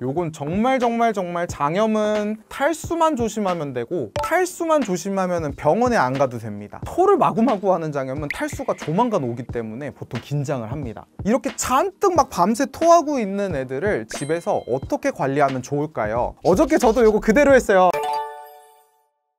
요건 정말 장염은 탈수만 조심하면 되고, 탈수만 조심하면 병원에 안 가도 됩니다. 토를 마구마구 하는 장염은 탈수가 조만간 오기 때문에 보통 긴장을 합니다. 이렇게 잔뜩 막 밤새 토하고 있는 애들을 집에서 어떻게 관리하면 좋을까요? 어저께 저도 요거 그대로 했어요.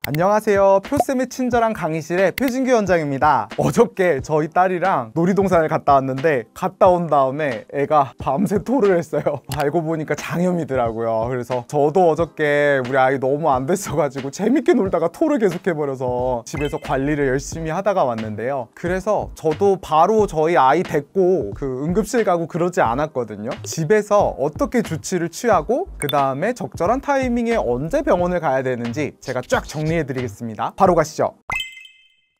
안녕하세요, 표쌤의 친절한 강의실의 표진규 원장입니다. 어저께 저희 딸이랑 놀이동산을 갔다 왔는데, 갔다 온 다음에 애가 밤새 토를 했어요. 알고 보니까 장염이더라고요. 그래서 저도 어저께 우리 아이 너무 안 됐어가지고 재밌게 놀다가 토를 계속 해버려서 집에서 관리를 열심히 하다가 왔는데요. 그래서 저도 바로 저희 아이 데리고 응급실 가고 그러지 않았거든요. 집에서 어떻게 조치를 취하고 그 다음에 적절한 타이밍에 언제 병원을 가야 되는지 제가 쫙 정리해드리겠습니다. 바로 가시죠.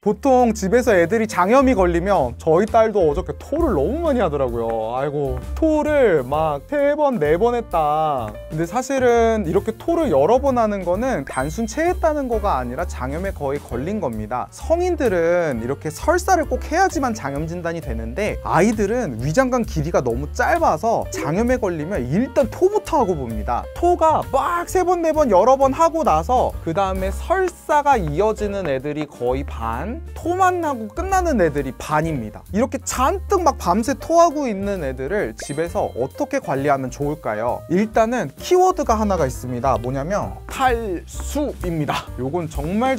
보통 집에서 애들이 장염이 걸리면 저희 딸도 어저께 토를 너무 많이 하더라고요. 아이고, 토를 막 3번, 4번 했다. 근데 사실은 이렇게 토를 여러 번 하는 거는 단순 체했다는 거가 아니라 장염에 거의 걸린 겁니다. 성인들은 이렇게 설사를 꼭 해야지만 장염 진단이 되는데, 아이들은 위장관 길이가 너무 짧아서 장염에 걸리면 일단 토부터 하고 봅니다. 토가 막 3번, 4번 여러 번 하고 나서 그 다음에 설사가 이어지는 애들이 거의 반, 토만 하고 끝나는 애들이 반입니다. 이렇게 잔뜩 막 밤새 토하고 있는 애들을 집에서 어떻게 관리하면 좋을까요? 일단은 키워드가 하나가 있습니다. 뭐냐면 탈수입니다. 요건 정말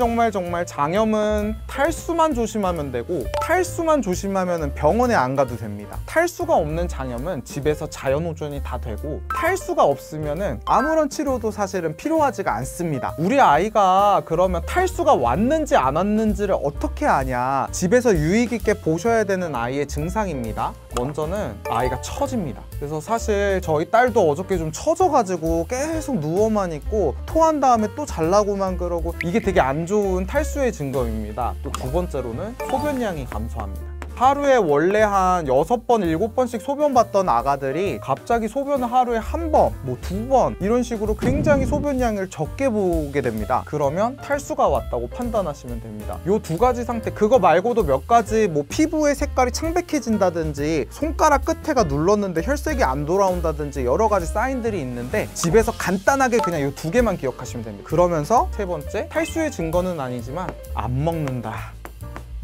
장염은 탈수만 조심하면 되고, 탈수만 조심하면 병원에 안 가도 됩니다. 탈수가 없는 장염은 집에서 자연호전이 다 되고, 탈수가 없으면은 아무런 치료도 사실은 필요하지가 않습니다. 우리 아이가 그러면 탈수가 왔는지 안 왔는지를 어떻게 아냐? 집에서 유의 깊게 보셔야 되는 아이의 증상입니다. 먼저는 아이가 처집니다. 그래서 사실 저희 딸도 어저께 좀 처져가지고 계속 누워만 있고 토한 다음에 또 잘라고만 그러고, 이게 되게 안 좋은 탈수의 증거입니다. 또 두 번째로는 소변량이 감소합니다. 하루에 원래 한 6번, 7번씩 소변 봤던 아가들이 갑자기 소변을 하루에 1번, 2번 이런 식으로 굉장히 소변량을 적게 보게 됩니다. 그러면 탈수가 왔다고 판단하시면 됩니다. 요 두 가지 상태, 그거 말고도 몇 가지 피부의 색깔이 창백해진다든지, 손가락 끝에가 눌렀는데 혈색이 안 돌아온다든지 여러 가지 사인들이 있는데, 집에서 간단하게 그냥 요 두 개만 기억하시면 됩니다. 그러면서 세 번째, 탈수의 증거는 아니지만 안 먹는다.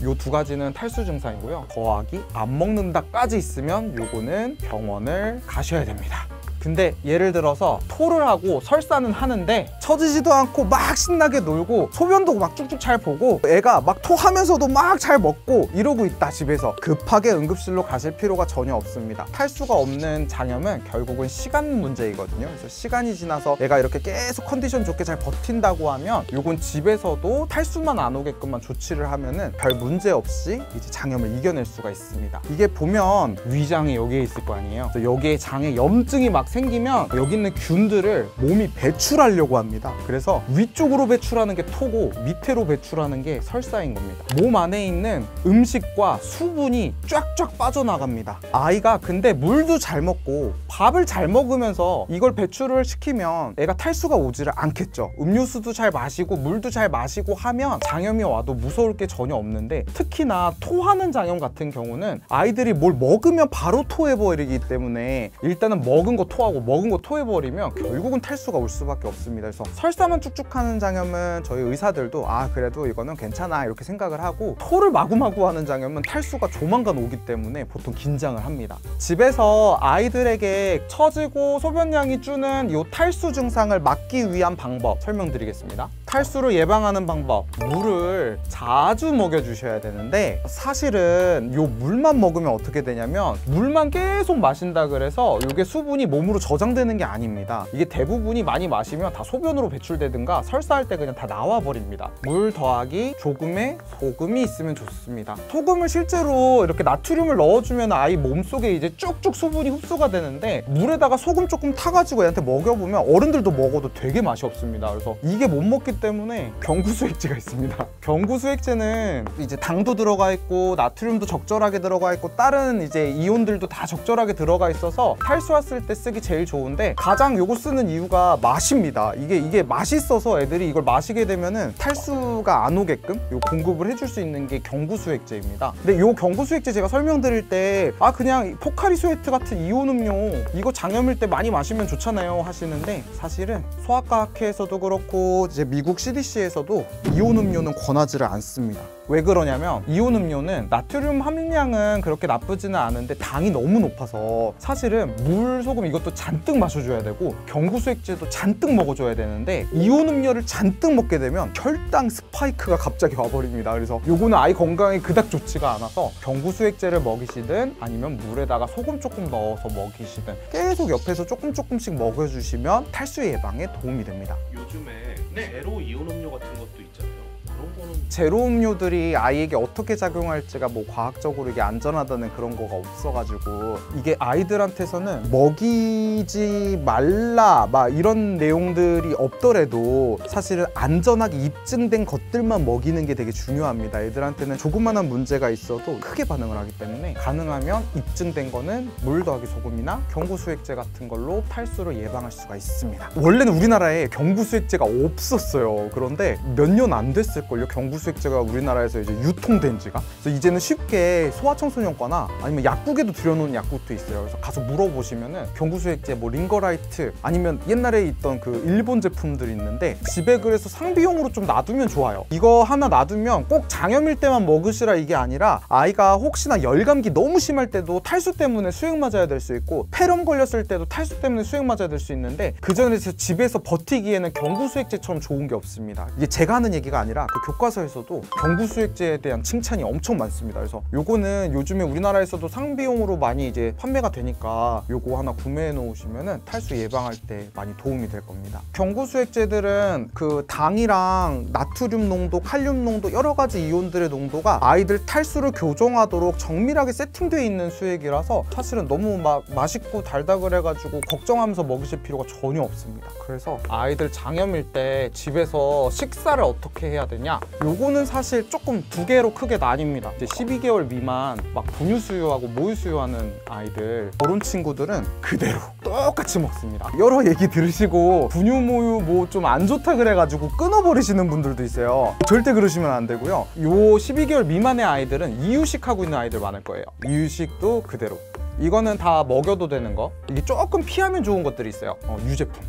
요 두 가지는 탈수 증상이고요. 더하기 안 먹는다까지 있으면 요거는 병원을 가셔야 됩니다. 근데 예를 들어서 토를 하고 설사는 하는데 처지지도 않고 막 신나게 놀고 소변도 막 쭉쭉 잘 보고 애가 막 토하면서도 막 잘 먹고 이러고 있다, 집에서. 급하게 응급실로 가실 필요가 전혀 없습니다. 탈수가 없는 장염은 결국은 시간 문제이거든요. 그래서 시간이 지나서 애가 이렇게 계속 컨디션 좋게 잘 버틴다고 하면 요건 집에서도 탈수만 안 오게끔만 조치를 하면은 별 문제 없이 이제 장염을 이겨낼 수가 있습니다. 이게 보면 위장이 여기에 있을 거 아니에요. 그래서 여기에 장에 염증이 막 생기면 여기 있는 균들을 몸이 배출하려고 합니다. 그래서 위쪽으로 배출하는 게 토고 밑으로 배출하는 게 설사인 겁니다. 몸 안에 있는 음식과 수분이 쫙쫙 빠져나갑니다. 아이가 근데 물도 잘 먹고 밥을 잘 먹으면서 이걸 배출을 시키면 애가 탈수가 오지를 않겠죠. 음료수도 잘 마시고 물도 잘 마시고 하면 장염이 와도 무서울 게 전혀 없는데, 특히나 토하는 장염 같은 경우는 아이들이 뭘 먹으면 바로 토해버리기 때문에 일단은 먹은 거 토하고 먹은 거 토해버리면 결국은 탈수가 올 수밖에 없습니다. 그래서 설사만 쭉쭉 하는 장염은 저희 의사들도 그래도 이거는 괜찮아 이렇게 생각을 하고, 토를 마구마구 하는 장염은 탈수가 조만간 오기 때문에 보통 긴장을 합니다. 집에서 아이들에게 처지고 소변량이 주는 이 탈수 증상을 막기 위한 방법 설명드리겠습니다. 탈수를 예방하는 방법, 물을 자주 먹여주셔야 되는데, 사실은 이 물만 먹으면 어떻게 되냐면, 물만 계속 마신다 그래서 이게 수분이 몸으로 저장되는 게 아닙니다. 이게 대부분이 많이 마시면 다 소변으로 배출되든가 설사할 때 그냥 다 나와버립니다. 물 더하기 조금의 소금이 있으면 좋습니다. 소금을 실제로 이렇게 나트륨을 넣어주면 아이 몸속에 이제 쭉쭉 수분이 흡수가 되는데, 물에다가 소금 조금 타가지고 애한테 먹여보면 어른들도 먹어도 되게 맛이 없습니다. 그래서 이게 못 먹기 때문에 경구수액제가 있습니다. 경구수액제는 이제 당도 들어가 있고 나트륨도 적절하게 들어가 있고 다른 이제 이온들도 다 적절하게 들어가 있어서 탈수했을 때 쓰기 제일 좋은데, 가장 요거 쓰는 이유가 맛입니다. 이게 맛있어서 애들이 이걸 마시게 되면은 탈수가 안 오게끔 요 공급을 해줄 수 있는 게 경구수액제입니다. 근데 요 경구수액제 제가 설명드릴 때 그냥 포카리 스웨트 같은 이온 음료 이거 장염일 때 많이 마시면 좋잖아요 하시는데, 사실은 소아과 학회에서도 그렇고 이제 미국 CDC에서도 이온 음료는 권하지를 않습니다. 왜 그러냐면 이온 음료는 나트륨 함량은 그렇게 나쁘지는 않은데 당이 너무 높아서 사실은 물, 소금 이것도 잔뜩 마셔줘야 되고 경구수액제도 잔뜩 먹어줘야 되는데, 이온 음료를 잔뜩 먹게 되면 혈당 스파이크가 갑자기 와버립니다. 그래서 요거는 아이 건강에 그닥 좋지가 않아서 경구수액제를 먹이시든 아니면 물에다가 소금 조금 넣어서 먹이시든 계속 옆에서 조금씩 먹여주시면 탈수 예방에 도움이 됩니다. 요즘에 제로 이온 음료 같은 것도 있잖아요. 그런 거는 제로 음료들이 아이에게 어떻게 작용할지가 뭐 과학적으로 이게 안전하다는 그런 거가 없어가지고, 이게 아이들한테서는 먹이지 말라 막 이런 내용들이 없더라도 사실은 안전하게 입증된 것들만 먹이는 게 되게 중요합니다. 애들한테는 조그만한 문제가 있어도 크게 반응을 하기 때문에 가능하면 입증된 거는 물 더하기 소금이나 경구수액제 같은 걸로 탈수를 예방할 수가 있습니다. 원래는 우리나라에 경구수액제가 없었어요. 그런데 몇 년 안 됐을걸요, 경구수액제가 우리나라에서 이제 유통된 지가. 그래서 이제는 쉽게 소아청소년과나 아니면 약국에도 들여놓은 약국도 있어요. 그래서 가서 물어보시면은 경구수액제 뭐 링거라이트 아니면 옛날에 있던 그 일본 제품들이 있는데, 집에 그래서 상비용으로 좀 놔두면 좋아요. 이거 하나 놔두면 꼭 장염일 때만 먹으시라 이게 아니라, 아이가 혹시나 열감기 너무 심할 때도 탈수 때문에 수액 맞아야 될 수 있고, 폐렴 걸렸을 때도 탈수 때문에 수액 맞아야 될 수 있는데, 그 전에 집에서 버티기에는 경구수액제처럼 좋은 게 없습니다. 이게 제가 하는 얘기가 아니라 그 교과서에서도 경구수액제에 대한 칭찬이 엄청 많습니다. 그래서 요거는 요즘에 우리나라에서도 상비용으로 많이 이제 판매가 되니까 요거 하나 구매해 놓으시면은 탈수 예방할 때 많이 도움이 될 겁니다. 경구수액제들은 그 당이랑 나트륨 농도, 칼륨 농도, 여러 가지 이온들의 농도가 아이들 탈수를 교정하도록 정밀하게 세팅되어 있는 수액이라서 사실은 너무 막 맛있고 달다 그래가지고 걱정하면서 먹으실 필요가 전혀 없습니다. 그래서 아이들 장염일 때 집에서 식사를 어떻게 해야 되냐, 요거는 사실 조금 두 개로 크게 나뉩니다. 이제 12개월 미만 막 분유 수유하고 모유 수유하는 아이들, 그런 친구들은 그대로 똑같이 먹습니다. 여러 얘기 들으시고 분유 모유 뭐 좀 안 좋다 그래가지고 끊어버리시는 분들도 있어요. 절대 그러시면 안 되고요. 요 12개월 미만의 아이들은 이유식 하고 있는 아이들 많을 거예요. 이유식도 그대로. 이거는 다 먹여도 되는 거. 이게 조금 피하면 좋은 것들이 있어요. 유제품.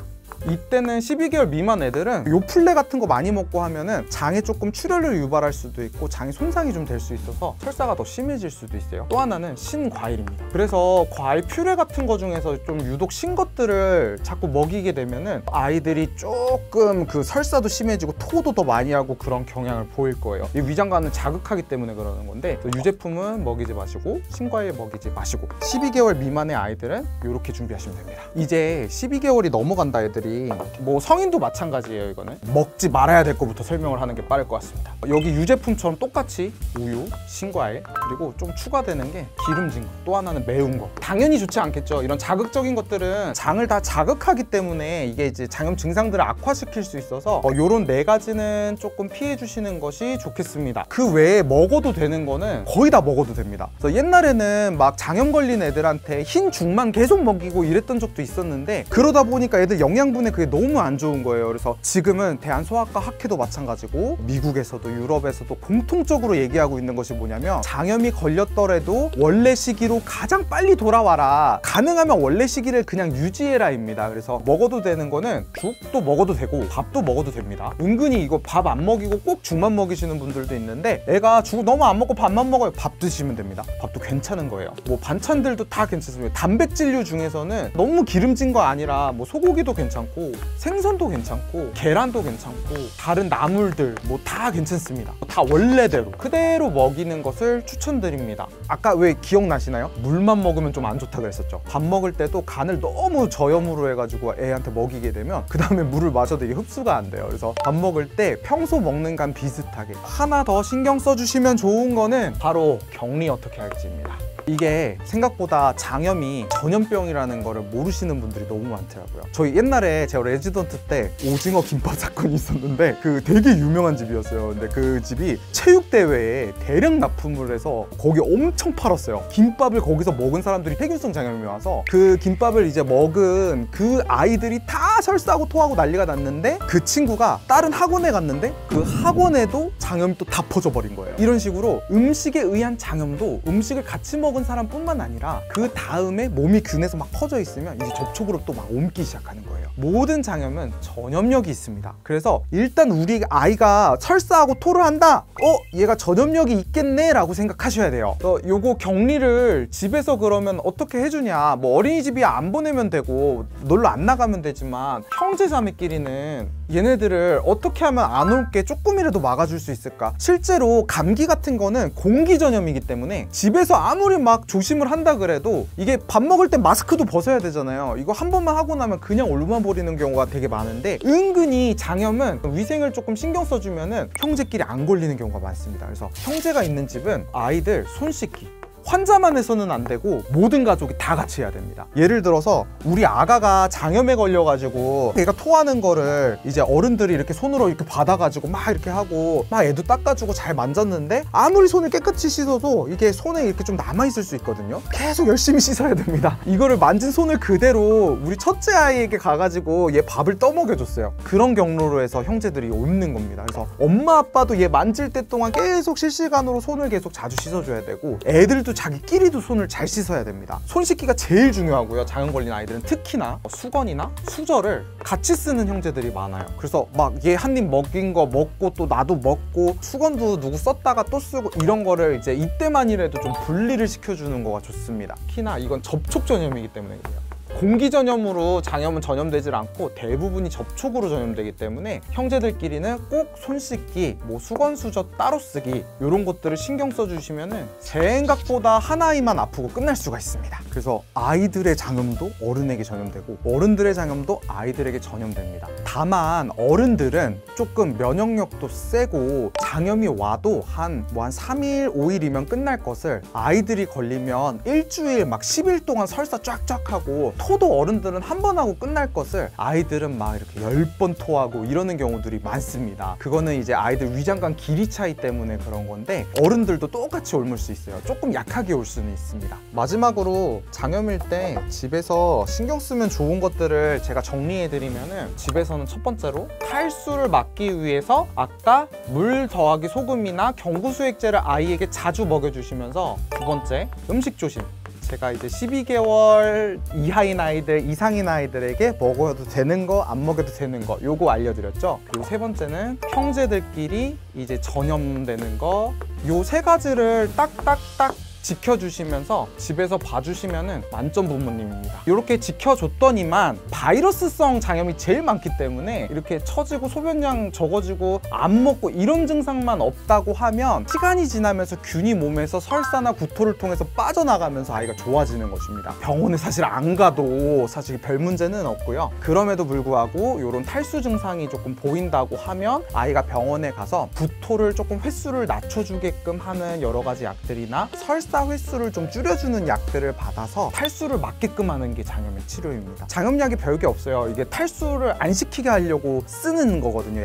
이때는 12개월 미만 애들은 요플레 같은 거 많이 먹고 하면은 장에 조금 출혈을 유발할 수도 있고 장에 손상이 좀 될 수 있어서 설사가 더 심해질 수도 있어요. 또 하나는 신과일입니다. 그래서 과일 퓨레 같은 거 중에서 좀 유독 신 것들을 자꾸 먹이게 되면은 아이들이 조금 그 설사도 심해지고 토도 더 많이 하고 그런 경향을 보일 거예요. 이 위장관을 자극하기 때문에 그러는 건데, 유제품은 먹이지 마시고 신과일 먹이지 마시고, 12개월 미만의 아이들은 이렇게 준비하시면 됩니다. 이제 12개월이 넘어간다 애들이, 뭐 성인도 마찬가지예요. 이거는 먹지 말아야 될 것부터 설명을 하는 게 빠를 것 같습니다. 여기 유제품처럼 똑같이 우유, 신과일, 그리고 좀 추가되는 게 기름진 거, 또 하나는 매운 거. 당연히 좋지 않겠죠. 이런 자극적인 것들은 장을 다 자극하기 때문에 이게 이제 장염 증상들을 악화시킬 수 있어서 요런 네 가지는 조금 피해 주시는 것이 좋겠습니다. 그 외에 먹어도 되는 거는 거의 다 먹어도 됩니다. 그래서 옛날에는 막 장염 걸린 애들한테 흰 죽만 계속 먹이고 이랬던 적도 있었는데, 그러다 보니까 애들 영양분에 그게 너무 안 좋은 거예요. 그래서 지금은 대한소아과 학회도 마찬가지고 미국에서도 유럽에서도 공통적으로 얘기하고 있는 것이 뭐냐면, 장염이 걸렸더라도 원래 시기로 가장 빨리 돌아와라, 가능하면 원래 시기를 그냥 유지해라 입니다. 그래서 먹어도 되는 거는 죽도 먹어도 되고 밥도 먹어도 됩니다. 은근히 이거 밥 안 먹이고 꼭 죽만 먹이시는 분들도 있는데, 애가 죽 너무 안 먹고 밥만 먹어요. 밥 드시면 됩니다. 밥도 괜찮은 거예요. 뭐 반찬들도 다 괜찮습니다. 단백질류 중에서는 너무 기름진 거 아니라 뭐 소고기도 괜찮고 생선도 괜찮고 계란도 괜찮고 다른 나물들 뭐 다 괜찮습니다. 다 원래대로 그대로 먹이는 것을 추천드립니다. 아까 왜 기억나시나요? 물만 먹으면 좀 안 좋다 그랬었죠. 밥 먹을 때도 간을 너무 저염으로 해가지고 애한테 먹이게 되면 그 다음에 물을 마셔도 이게 흡수가 안 돼요. 그래서 밥 먹을 때 평소 먹는 간 비슷하게 하나 더 신경 써주시면 좋은 거는 바로 격리 어떻게 할지입니다. 이게 생각보다 장염이 전염병이라는 거를 모르시는 분들이 너무 많더라고요. 저희 옛날에 제가 레지던트 때 오징어 김밥 사건이 있었는데 그 되게 유명한 집이었어요. 근데 그 집이 체육대회에 대량 납품을 해서 거기 엄청 팔았어요. 김밥을 거기서 먹은 사람들이 폐균성 장염이 와서 그 김밥을 이제 먹은 그 아이들이 다 설사하고 토하고 난리가 났는데 그 친구가 다른 학원에 갔는데 그 학원에도 장염이 또 다 퍼져버린 거예요. 이런 식으로 음식에 의한 장염도 음식을 같이 먹은 사람뿐만 아니라 그 다음에 몸이 균해서 막 퍼져 있으면 이제 접촉으로 또 막 옮기 시작하는 거예요. 모든 장염은 전염력이 있습니다. 그래서 일단 우리 아이가 설사하고 토를 한다? 얘가 전염력이 있겠네 라고 생각하셔야 돼요. 요거 격리를 집에서 그러면 어떻게 해주냐, 뭐 어린이집이야 안 보내면 되고 놀러 안 나가면 되지만 형제자매끼리는 얘네들을 어떻게 하면 안 올게 조금이라도 막아줄 수 있을까? 실제로 감기 같은 거는 공기 전염이기 때문에 집에서 아무리 막 조심을 한다 그래도 이게 밥 먹을 때 마스크도 벗어야 되잖아요. 이거 한 번만 하고 나면 그냥 얼마 버리는 경우가 되게 많은데 은근히 장염은 위생을 조금 신경 써주면은 형제끼리 안 걸리는 경우가 많습니다. 그래서 형제가 있는 집은 아이들 손 씻기 환자만 해서는 안 되고 모든 가족이 다 같이 해야 됩니다. 예를 들어서 우리 아가가 장염에 걸려가지고 얘가 토하는 거를 이제 어른들이 이렇게 손으로 이렇게 받아가지고 막 이렇게 하고 막 애도 닦아주고 잘 만졌는데 아무리 손을 깨끗이 씻어도 이게 손에 이렇게 좀 남아있을 수 있거든요. 계속 열심히 씻어야 됩니다. 이거를 만진 손을 그대로 우리 첫째 아이에게 가가지고 얘 밥을 떠먹여줬어요. 그런 경로로 해서 형제들이 옮는 겁니다. 그래서 엄마 아빠도 얘 만질 때 동안 계속 실시간으로 손을 계속 자주 씻어줘야 되고 애들도 자기끼리도 손을 잘 씻어야 됩니다. 손 씻기가 제일 중요하고요. 장염 걸린 아이들은 특히나 수건이나 수저를 같이 쓰는 형제들이 많아요. 그래서 막 얘 한 입 먹인 거 먹고 또 나도 먹고 수건도 누구 썼다가 또 쓰고 이런 거를 이제 이때만이라도 좀 분리를 시켜주는 거가 좋습니다. 특히나 이건 접촉 전염이기 때문에 그래요. 공기 전염으로 장염은 전염되질 않고 대부분이 접촉으로 전염되기 때문에 형제들끼리는 꼭 손 씻기, 뭐 수건, 수저 따로 쓰기 이런 것들을 신경 써주시면은 생각보다 한 아이만 아프고 끝날 수가 있습니다. 그래서 아이들의 장염도 어른에게 전염되고 어른들의 장염도 아이들에게 전염됩니다. 다만 어른들은 조금 면역력도 세고 장염이 와도 한 3일, 5일이면 끝날 것을 아이들이 걸리면 일주일 막 10일 동안 설사 쫙쫙 하고 토도 어른들은 한 번 하고 끝날 것을 아이들은 막 이렇게 10번 토하고 이러는 경우들이 많습니다. 그거는 이제 아이들 위장관 길이 차이 때문에 그런 건데 어른들도 똑같이 옮을 수 있어요. 조금 약하게 올 수는 있습니다. 마지막으로 장염일 때 집에서 신경 쓰면 좋은 것들을 제가 정리해드리면은 집에서는 첫 번째로 탈수를 막기 위해서 아까 물 더하기 소금이나 경구수액제를 아이에게 자주 먹여주시면서 두 번째 음식 조심. 제가 이제 12개월 이하인 아이들, 이상인 아이들에게 먹어도 되는 거, 안 먹여도 되는 거 요거 알려드렸죠. 그리고 세 번째는 형제들끼리 이제 전염되는 거 요 세 가지를 딱딱딱 지켜주시면서 집에서 봐주시면은 만점 부모님입니다. 이렇게 지켜줬더니만 바이러스성 장염이 제일 많기 때문에 이렇게 처지고 소변량 적어지고 안 먹고 이런 증상만 없다고 하면 시간이 지나면서 균이 몸에서 설사나 구토를 통해서 빠져나가면서 아이가 좋아지는 것입니다. 병원에 사실 안 가도 사실 별 문제는 없고요. 그럼에도 불구하고 이런 탈수 증상이 조금 보인다고 하면 아이가 병원에 가서 구토를 조금 횟수를 낮춰주게끔 하는 여러 가지 약들이나 설사 횟수를 좀 줄여주는 약들을 받아서 탈수를 막게끔 하는 게 장염의 치료입니다. 장염약이 별게 없어요. 이게 탈수를 안 시키게 하려고 쓰는 거거든요.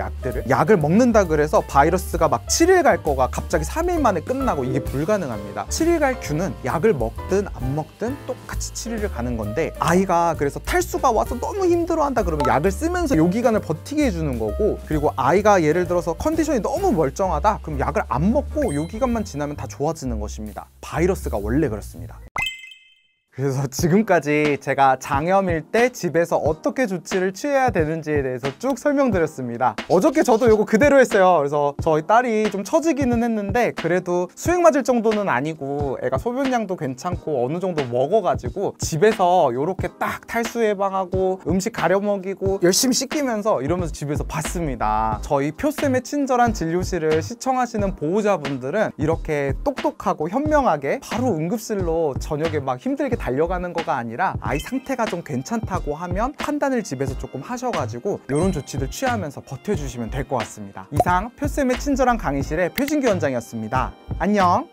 약을 먹는다 그래서 바이러스가 막 7일 갈 거가 갑자기 3일 만에 끝나고 이게 불가능합니다. 7일 갈 균은 약을 먹든 안 먹든 똑같이 7일을 가는 건데 아이가 그래서 탈수가 와서 너무 힘들어한다 그러면 약을 쓰면서 요 기간을 버티게 해주는 거고, 그리고 아이가 예를 들어서 컨디션이 너무 멀쩡하다 그럼 약을 안 먹고 요 기간만 지나면 다 좋아지는 것입니다. 바이러스가 원래 그렇습니다. 그래서 지금까지 제가 장염일 때 집에서 어떻게 조치를 취해야 되는지에 대해서 쭉 설명드렸습니다. 어저께 저도 이거 그대로 했어요. 그래서 저희 딸이 좀 처지기는 했는데 그래도 수액 맞을 정도는 아니고 애가 소변량도 괜찮고 어느 정도 먹어가지고 집에서 이렇게 딱 탈수 예방하고 음식 가려 먹이고 열심히 씻기면서 이러면서 집에서 봤습니다. 저희 표쌤의 친절한 진료실을 시청하시는 보호자분들은 이렇게 똑똑하고 현명하게 바로 응급실로 저녁에 막 힘들게 달려가는 거가 아니라 아이 상태가 좀 괜찮다고 하면 판단을 집에서 조금 하셔가지고 이런 조치들 취하면서 버텨주시면 될 것 같습니다. 이상 표쌤의 친절한 강의실의 표진규 원장이었습니다. 안녕.